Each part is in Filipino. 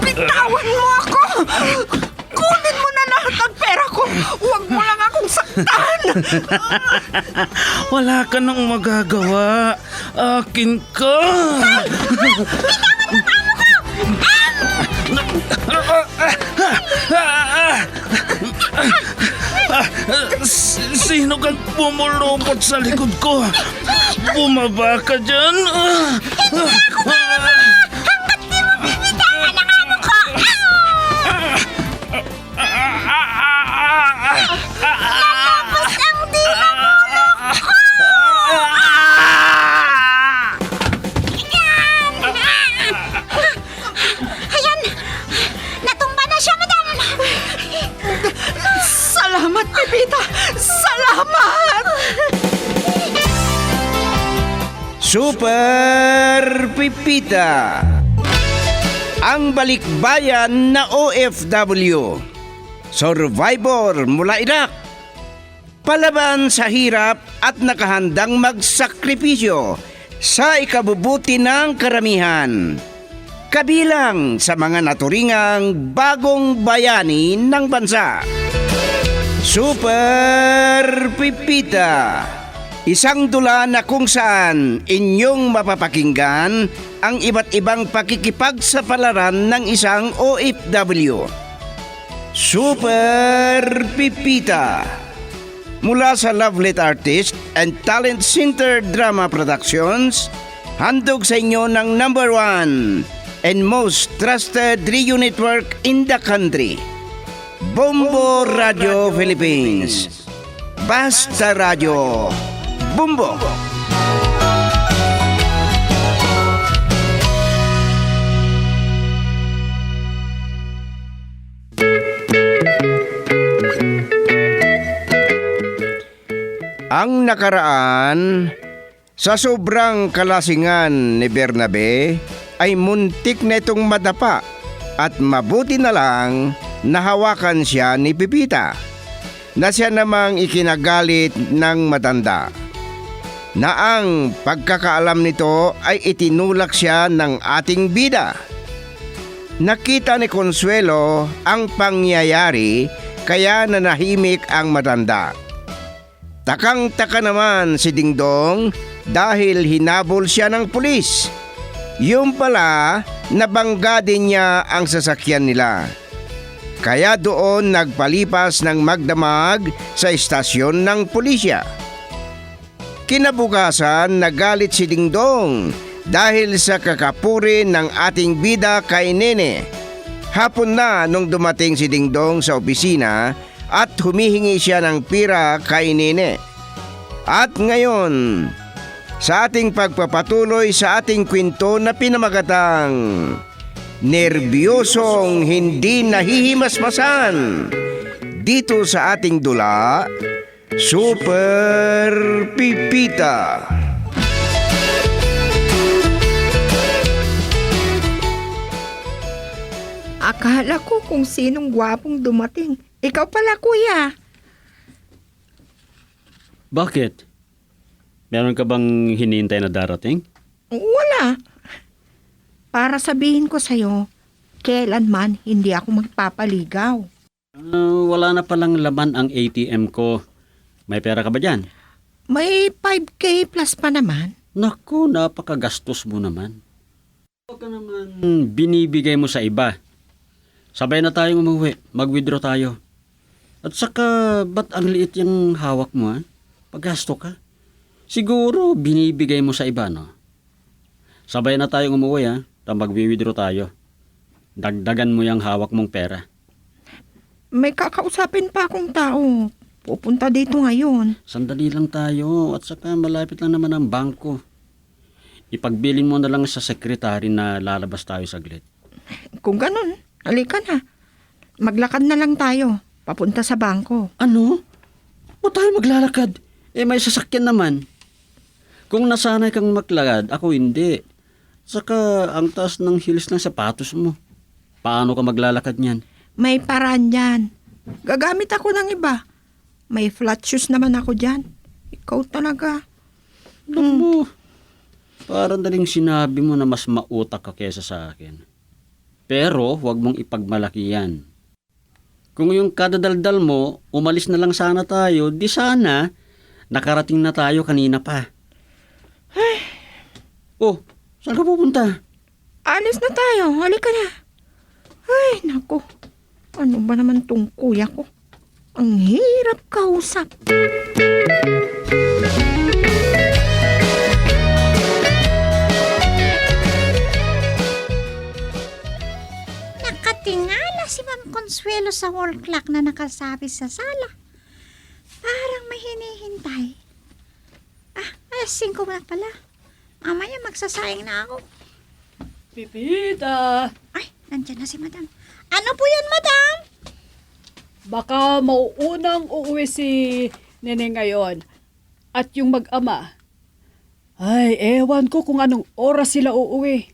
Bitawan mo ako! Kunin mo na lahat ng pera ko! Huwag mo lang akong saktan! Wala ka nang magagawa. Akin ka. Sino kang pumulupot sa likod ko? Bumaba ka dyan. Ayan! Natumba na siya, madam! Salamat, Pepita! Salamat! Super Pipita, ang balikbayan na OFW, survivor mula Iraq, palaban sa hirap at nakahandang magsakripisyo sa ikabubuti ng karamihan, kabilang sa mga naturingang bagong bayani ng bansa. Super Pipita, isang dula na kung saan inyong mapapakinggan ang iba't ibang pakikipagsapalaran ng isang OFW. Super Pipita, mula sa Lovelet Artist and Talent Center Drama Productions, handog sa inyo ng #1 and most trusted radio network in the country, Bombo Radio Philippines. Basta Radio Bombo. Ang nakaraan, sa sobrang kalasingan ni Bernabe, ay muntik na itong madapa at mabuti na lang nahawakan siya ni Pipita, na siya namang ikinagalit ng matanda, na ang pagkakaalam nito ay itinulak siya ng ating bida. Nakita ni Consuelo ang pangyayari kaya nanahimik ang matanda. Takang-taka naman si Dingdong dahil hinabol siya ng pulis. Yung pala, nabangga din niya ang sasakyan nila. Kaya doon nagpalipas ng magdamag sa istasyon ng pulisya. Kinabukasan, nagalit si Dingdong dahil sa kakapuri ng ating bida kay Nene. Hapon na nung dumating si Dingdong sa opisina at humihingi siya ng pira kay Nene. At ngayon, sa ating pagpapatuloy sa ating kwento na pinamagatang Nerbyosong Hindi Nahihimasmasan, dito sa ating dula, Super Pipita. Akala ko kung sinong gwapong dumating. Ikaw pala, kuya. Bakit? Meron ka bang hinihintay na darating? Wala. Para sabihin ko sa'yo, kailanman hindi ako magpapaligaw. Wala na palang laman ang ATM ko. May pera ka ba dyan? May 5K plus pa naman. Naku, napakagastos mo naman. Huwag ka naman binibigay mo sa iba. Sabay na tayong umuwi. Mag-withdraw tayo. At saka, ba't ang liit yung hawak mo, ha? Paggasto ka. Siguro, binibigay mo sa iba, no? Sabay na tayong umuwi, ha? Mag-withdraw tayo. Dagdagan mo yung hawak mong pera. May kakausapin pa akong tao. Pupunta dito ngayon. Sandali lang tayo. At saka, malapit lang naman ang bangko. Ipagbilin mo na lang sa sekretary na lalabas tayo saglit. Kung ganun, halika na. Maglakad na lang tayo. Papunta sa bangko. Ano? O tayo maglalakad? May sasakyan naman. Kung nasanay kang maglakad, ako hindi. Saka ang taas ng heels ng sapatos mo. Paano ka maglalakad niyan? May paraan dyan. Gagamit ako ng iba. May flat shoes naman ako dyan. Ikaw talaga. Alam mo, Parang daling sinabi mo na mas mautak ka kesa sa akin. Pero huwag mong ipagmalaki yan. Kung yung kadadaldal mo, umalis na lang sana tayo, di sana nakarating na tayo kanina pa. Oh, saan ka pupunta? Alis na tayo. Halika na. Ay, naku. Ano ba naman tong kuya ko? Ang hirap kausap. Nakatingala si Ma'am Consuelo sa wall clock na nakasabi sa sala. Parang may hinihintay. Alas 5 na pala. Mamaya magsasayang na ako. Pipita, Ay, nandyan na si Madam. Ano po yun, Madam? baka mauunang uuwi si Nene ngayon. At yung mag-ama, ay, ewan ko kung anong oras sila uuwi.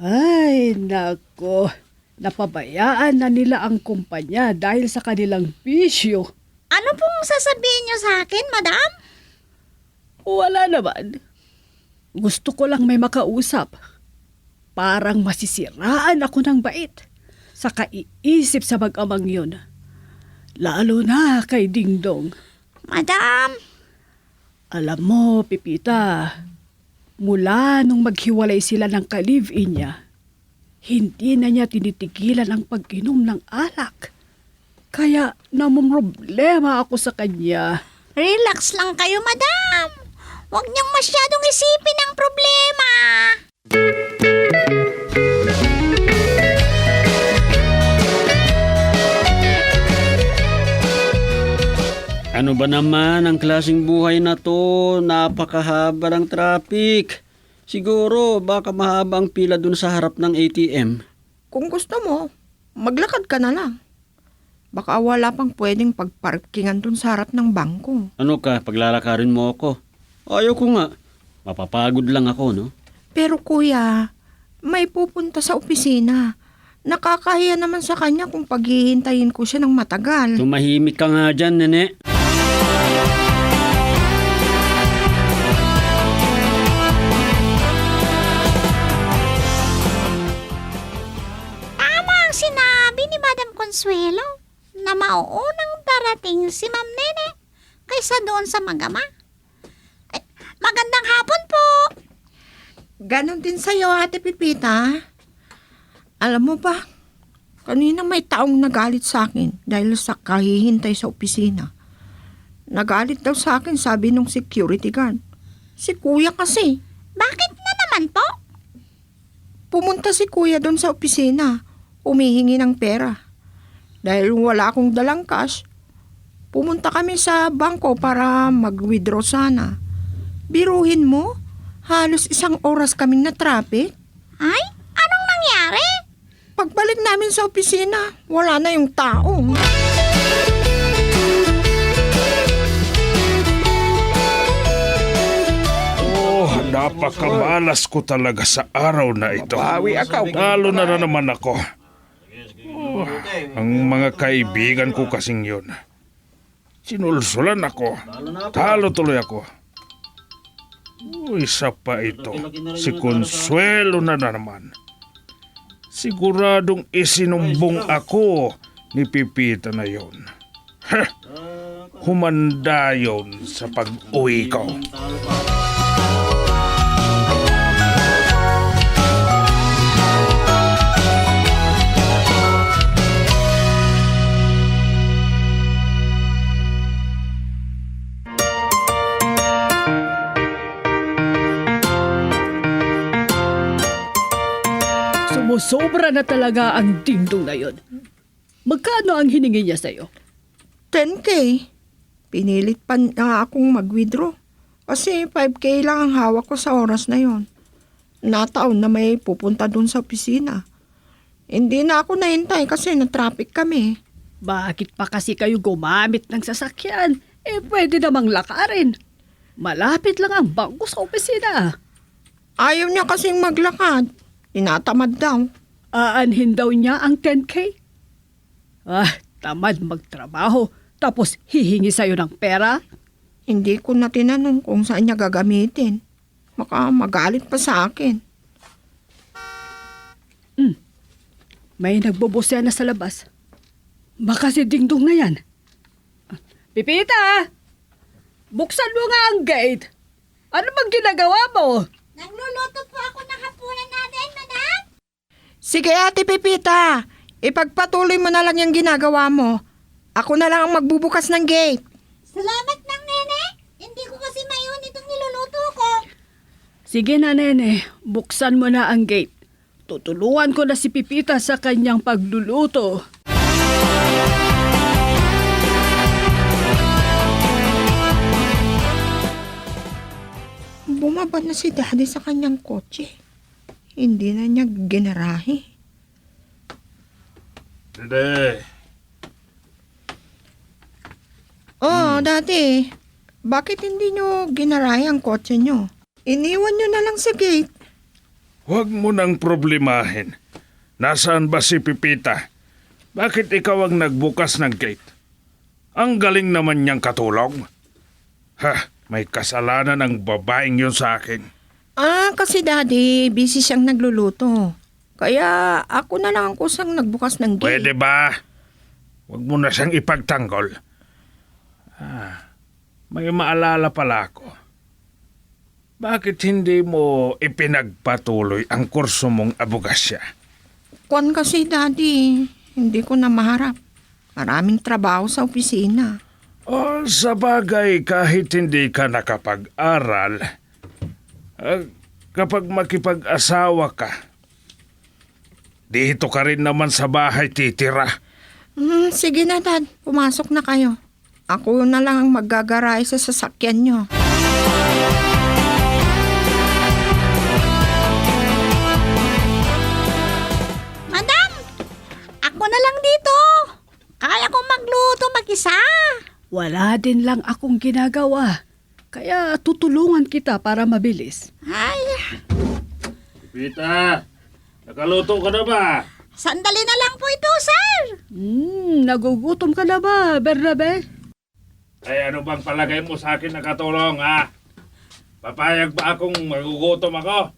Ay, nako. Napabayaan na nila ang kumpanya dahil sa kanilang bisyo. Ano pong sasabihin niyo sa akin, Madam? Wala naman. Gusto ko lang may makausap. Parang masisiraan ako ng bait sa kaiisip sa mag-amang yun. Lalo na kay Dingdong. Madam, Alam mo, Pipita, mula nung maghiwalay sila ng ka-live-in niya, hindi na niya tinitigilan ang pag-inom ng alak. Kaya namumroblema ako sa kanya. relax lang kayo, Madam. Huwag niyong masyadong isipin ang problema. Ano ba naman ang klaseng buhay na to? Napakahaba ng traffic. Siguro baka mahaba ang pila dun sa harap ng ATM. Kung gusto mo, maglakad ka na lang. Baka wala pang pwedeng pagparkingan dun sa harap ng bangko. Ano ka, paglalakarin mo ako? Ayaw ko nga. Mapapagod lang ako, no? Pero kuya, may pupunta sa opisina. Nakakahiya naman sa kanya kung paghihintayin ko siya ng matagal. Tumahimik ka nga dyan, nene. Tama ang sinabi ni Madam Consuelo na mauunang darating si Ma'am Nene kaysa doon sa mag-ama. Ay, magandang hapon po. Ganon din sa'yo, Ate Pipita. Alam mo ba, kanina may taong nagalit sa akin dahil sa kahihintay sa opisina. Nagalit daw sa akin, sabi nung security guard. Si kuya kasi. Bakit na naman po? Pumunta si kuya doon sa opisina, humihingi ng pera. Dahil wala akong dalang cash, pumunta kami sa bangko para mag-withdraw sana. Biruhin mo, halos 1 oras kaming na traffic. Ay, anong nangyari? Pagbalik namin sa opisina, wala na yung tao. Oh, napakamalas ko talaga sa araw na ito. Lalo na naman ako. Oh, ang mga kaibigan ko kasing yun. Sinulsulan ako. Talo tuloy ako. Oh, isa pa ito. Si Consuelo na naman. Siguradong isinumbong ako ni Pipita na yon. Humanda yon sa pag-uwi ko. Sumusobra na talaga ang Dingdong na yun. Magkano ang hiningi niya sa'yo? 10K. Pinilit pa nga akong mag-withdraw. Kasi 5K lang ang hawak ko sa oras na yon. Nataon na may pupunta dun sa opisina. Hindi na ako nahintay kasi na-traffic kami. Bakit pa kasi kayo gumamit ng sasakyan? Pwede namang lakarin. Malapit lang ang bangko sa opisina. Ayaw niya kasing maglakad. Tinatamad daw. Aanhin daw niya ang 10K? Tamad magtrabaho. Tapos hihingi sa'yo ng pera? Hindi ko na tinanong kung saan niya gagamitin. Baka magalit pa sa akin. May nagbobosya na sa labas. Baka si Dingdong na yan. Pipita! Buksan mo nga ang gate. Ano bang ginagawa mo? Nagluluto po ako ng hapunan natin, madam. Sige Ate Pepita, ipagpatuloy mo na lang yung ginagawa mo. Ako na lang ang magbubukas ng gate. Salamat ng nene. Hindi ko kasi mayon itong niluluto ko. Sige na, nene. Buksan mo na ang gate. Tutulungan ko na si Pipita sa kanyang pagluluto. Bumaba na si Daddy sa kanyang kotse. Hindi na niya ginarahe. Hindi. Oh, Daddy. Bakit hindi niyo ginarahe ang kotse niyo? Iniwan niyo na lang sa gate. Huwag mo nang problemahin. Nasaan ba si Pipita? Bakit ikaw ang nagbukas ng gate? Ang galing naman niyang katulong. May kasalanan ang babaeng yun sa akin. Kasi Daddy, busy siyang nagluluto. Kaya ako na lang ang kusang nagbukas ng gate. Pwede ba? Huwag mo na siyang ipagtanggol. May maalala pala ako. Bakit hindi mo ipinagpatuloy ang kurso mong abogasya? Kwan kasi Daddy, hindi ko na maharap. Maraming trabaho sa opisina. Sa bagay, kahit hindi ka nakapag-aral, kapag makipag-asawa ka, dito ka rin naman sa bahay titira. Sige na Dad, pumasok na kayo. Ako na lang ang maggagaray sa sasakyan niyo. Madam, ako na lang dito. Kaya kong magluto mag-isa. Wala din lang akong ginagawa. Kaya tutulungan kita para mabilis. Ay, Pita, nakaluto ka na ba? sandali na lang po ito, sir. Nagugutom ka na ba, Bernabe? Ay, ano bang palagay mo sa akin nakatulong, ha? Papayag ba akong magugutom ako?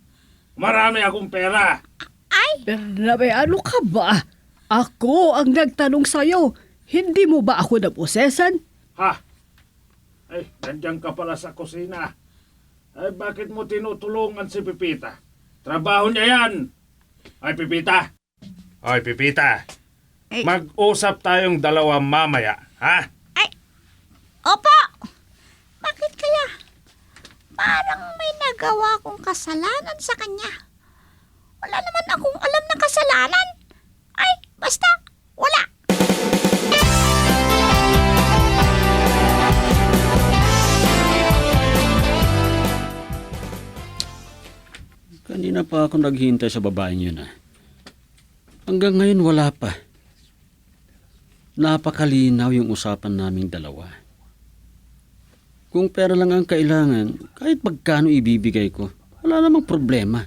Marami akong pera. Bernabe, ano ka ba? Ako ang nagtanong sa'yo. Hindi mo ba ako naposesan? Ay, nandiyan ka pala sa kusina. Ay, bakit mo tinutulungan si Pipita? Trabaho niya yan. Ay, Pipita. Ay, Pipita. Ay. Mag-usap tayong dalawa mamaya, ha? Opo. Bakit kaya? Parang may nagawa kong kasalanan sa kanya. Wala naman akong alam na kasalanan. Ay, basta, wala. Kanina pa ako naghihintay sa babaeng yun Hanggang ngayon wala pa. Napakalinaw yung usapan naming dalawa. Kung pera lang ang kailangan, kahit magkano ibibigay ko, wala namang problema.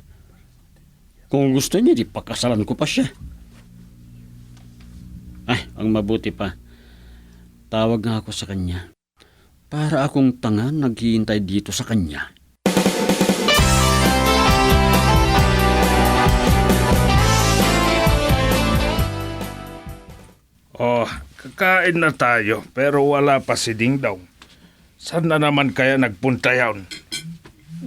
Kung gusto niya, di pakasalan ko pa siya. Ang mabuti pa, tawag nga ako sa kanya. Para akong tanga naghihintay dito sa kanya. Kakain na tayo pero wala pa si Dingdong. Saan na naman kaya nagpunta yun?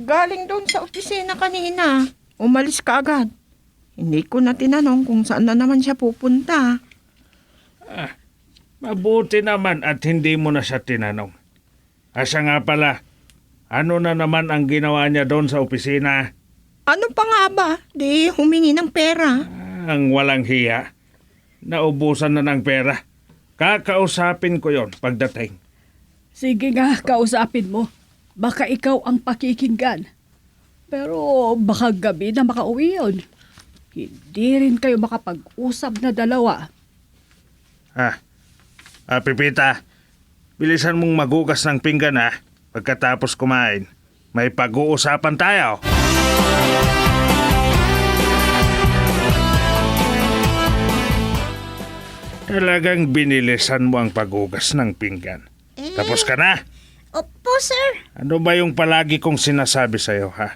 Galing doon sa opisina kanina. Umalis ka agad. Hindi ko na tinanong kung saan na naman siya pupunta. Mabuti naman at hindi mo na siya tinanong. Siya nga pala, ano na naman ang ginawa niya doon sa opisina? Ano pa nga ba? Di humingi ng pera. Ang walang hiya. Naubusan na ng pera. Kakausapin ko yon pagdating. Sige nga, kausapin mo. Baka ikaw ang pakikinggan. Pero baka gabi na makauwi yun. Hindi rin kayo makapag-usap na dalawa. Pipita, bilisan mong magugas ng pinggan pagkatapos kumain. May pag-uusapan tayo. Talagang binilisan mo ang paghugas ng pinggan. Tapos ka na? Opo, sir. Ano ba yung palagi kong sinasabi sa'yo, ha?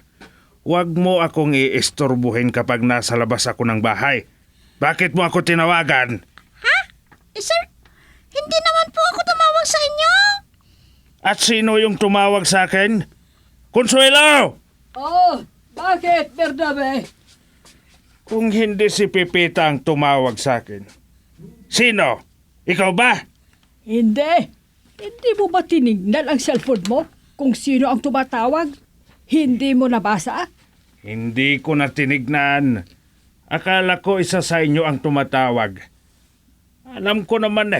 huwag mo akong iistorbuhin kapag nasa labas ako ng bahay. Bakit mo ako tinawagan? Sir, hindi naman po ako tumawag sa inyo. At sino yung tumawag sa akin? Consuelo! Oh, bakit, Bernabe? Kung hindi si Pepita ang tumawag sa akin, sino? Ikaw ba? Hindi. Hindi mo ba tinignan ang cellphone mo kung sino ang tumatawag? Hindi mo nabasa? Hindi ko na tinignan. Akala ko isa sa inyo ang tumatawag. Alam ko naman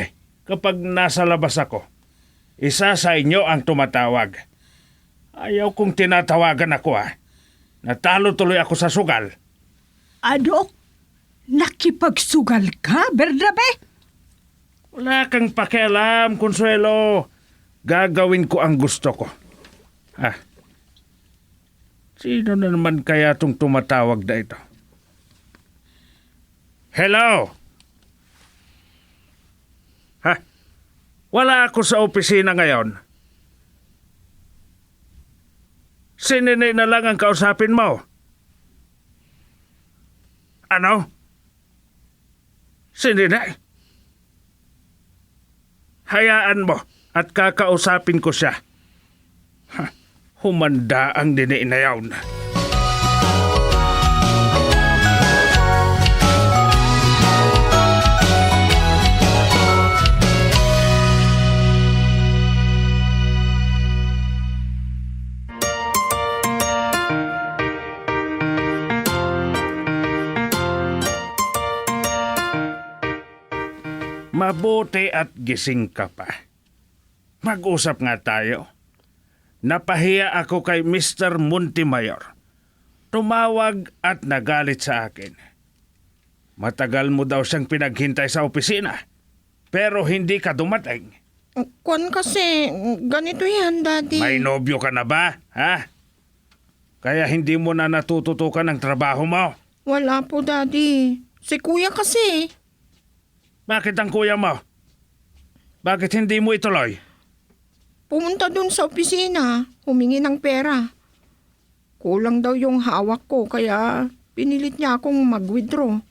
kapag nasa labas ako, isa sa inyo ang tumatawag. Ayaw kong tinatawagan ako Natalo tuloy ako sa sugal. Ano? Nakipagsugal ka, Bernabe? Wala kang pakialam, Consuelo. Gagawin ko ang gusto ko. Sino na naman kaya itong tumatawag na ito? Hello? Wala ako sa opisina ngayon. Si Nene na lang ang kausapin mo. Ano? Si Nene? Hayaan mo at kakausapin ko siya. Humanda ang Nene na yawn. Mabuti at gising ka pa. Mag-usap nga tayo. Napahiya ako kay Mr. Montemayor. Tumawag at nagalit sa akin. Matagal mo daw siyang pinaghintay sa opisina, pero hindi ka dumating. Kwan kasi, ganito yan, Daddy. May nobyo ka na ba, Kaya hindi mo na natututukan ang trabaho mo. Wala po, Daddy. Si Kuya kasi. Bakit ang kuya mo? Bakit hindi mo ituloy? Pumunta dun sa opisina, humingi ng pera. Kulang daw yung hawak ko, kaya pinilit niya akong mag-withdraw.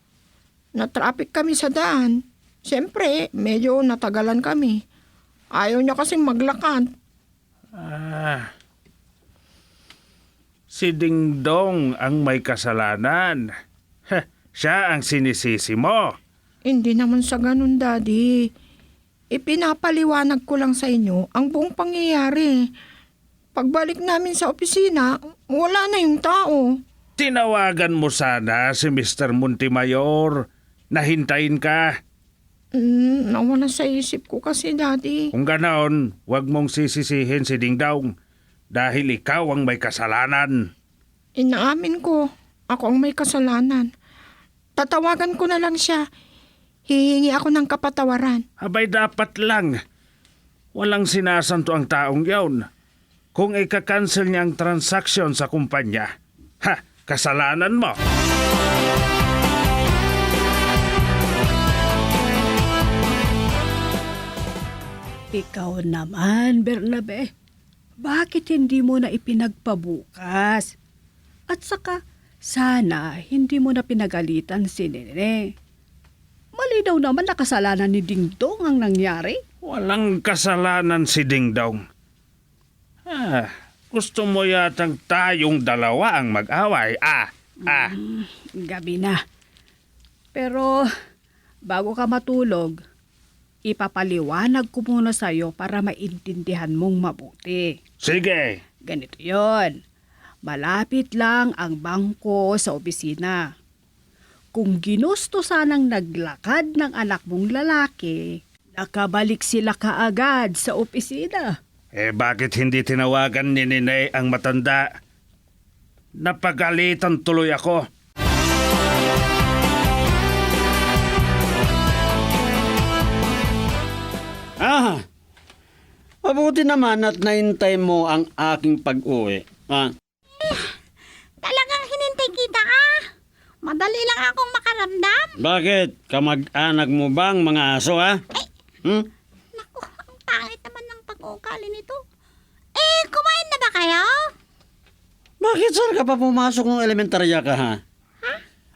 Na-traffic kami sa daan. Siyempre, medyo natagalan kami. Ayaw niya kasing maglakad. Si Dingdong ang may kasalanan. Siya ang sinisisi mo. Hindi naman sa ganun, Daddy. Ipinapaliwanag ko lang sa inyo ang buong pangyayari. Pagbalik namin sa opisina, wala na yung tao. Tinawagan mo sana si Mr. Montemayor na hintayin ka. Nawala sa isip ko kasi, Daddy. Kung ganoon, huwag mong sisisihin si Dingdong dahil ikaw ang may kasalanan. Inaamin ko, ako ang may kasalanan. Tatawagan ko na lang siya. Hihingi ako ng kapatawaran. Abay dapat lang. Walang sinasanto ang taong yawn. Kung ika-cancel niya ang transaksyon sa kumpanya, kasalanan mo. Ikaw naman, Bernabe. Bakit hindi mo na ipinagpabukas? At saka, sana hindi mo na pinagalitan si Nene. Malinaw naman na kasalanan ni Dingdong ang nangyari. Walang kasalanan si Dingdong. Gusto mo yatang tayong dalawa ang mag-away. Gabi na. Pero, bago ka matulog, ipapaliwanag ko muna sa'yo para maintindihan mong mabuti. Sige. Ganito yon. Malapit lang ang bangko sa opisina. Kung ginusto sanang naglakad ng anak mong lalaki, nakabalik sila kaagad sa opisina. Bakit hindi tinawagan ni Nene ang matanda? Napagalitan tuloy ako. Mabuti naman at naintay mo ang aking pag-uwi. Talagang hinintay kita Madali lang akong makaramdam. Bakit? Kamag-anak mo bang mga aso, Naku, ang pangit naman ng pag-uukali nito. Kumain na ba kayo? Bakit saan ka pa pumasok ng elementarya ka, ha?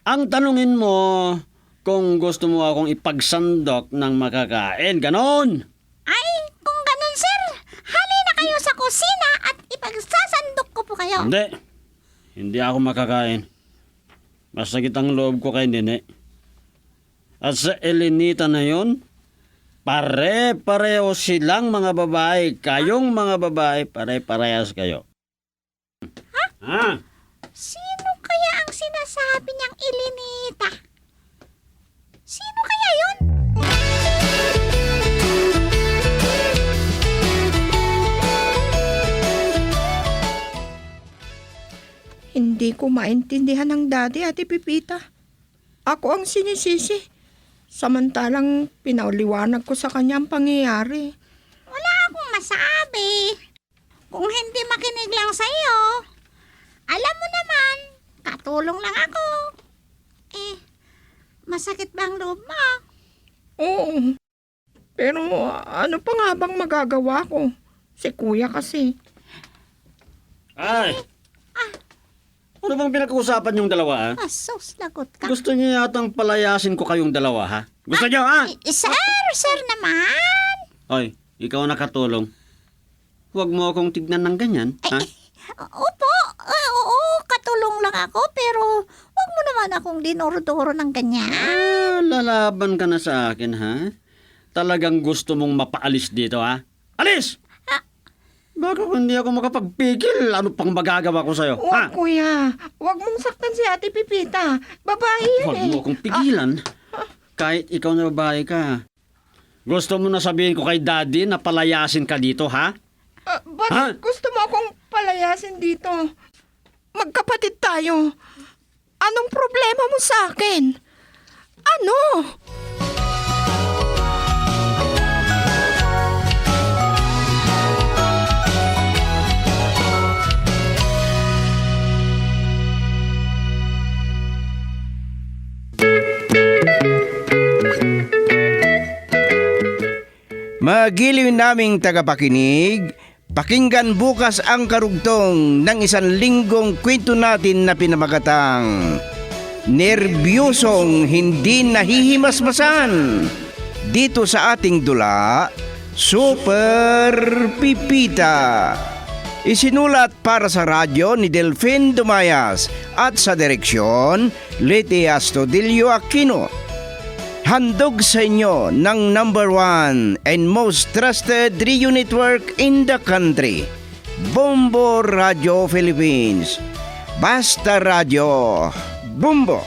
Ang tanungin mo kung gusto mo akong ipagsandok ng makakain, ganon. Ay, kung ganun, sir, halina kayo sa kusina at ipagsasandok ko po kayo. Hindi ako makakain. Masakit ang loob ko kay Nene. At sa Elenita na yon, pare-pareho silang mga babae. Kayong mga babae, pare-parehas kayo. Ha? Sino kaya ang sinasabi niyang Elenita? Sino kaya yun? Hindi ko maintindihan ng daddy, Ate Pipita. Ako ang sinisisi. Samantalang pinauliwanag ko sa kanya ang pangyayari. Wala akong masabi. Kung hindi makinig lang sa'yo, alam mo naman, katulong lang ako. Masakit ba ang loob mo? Oo. Pero ano pa nga bang magagawa ko? Si kuya kasi. Ay! Ano bang pinag-uusapan yung dalawa, ha? Sus, lagot ka. Gusto niyo yatang palayasin ko kayong dalawa, ha? Gusto niyo, ha? Sir naman. Oy, ikaw nakatulong. Huwag mo akong tignan ng ganyan, ha? Opo, oo, katulong lang ako, pero huwag mo naman akong dinuro-duro ng ganyan. Lalaban ka na sa akin, ha? Talagang gusto mong mapaalis dito, ha? Alis! Baka kung hindi ako makapagpigil, ano pang magagawa ko sa'yo, ha? Huwag kuya. Huwag mong saktan si Ate Pipita. Babae yan Huwag eh. mo akong pigilan. Kahit ikaw na babae ka. Gusto mo na sabihin ko kay daddy na palayasin ka dito, ha? Bakit Ha? gusto mo akong palayasin dito? Magkapatid tayo. Anong problema mo sa akin? Ano? Magiliw naming tagapakinig, pakinggan bukas ang karugtong ng 1 linggong kwento natin na pinamagatang Nerbyosong Hindi Nahihimasmasan. Dito sa ating dula, Super Pipita. Isinulat para sa radyo ni Delfin Dumayas at sa direksyon, Leti Astudillo Aquino. Handog sa inyo ng #1 and most trusted radio network in the country, Bombo Radio Philippines. Basta Radio, Bombo!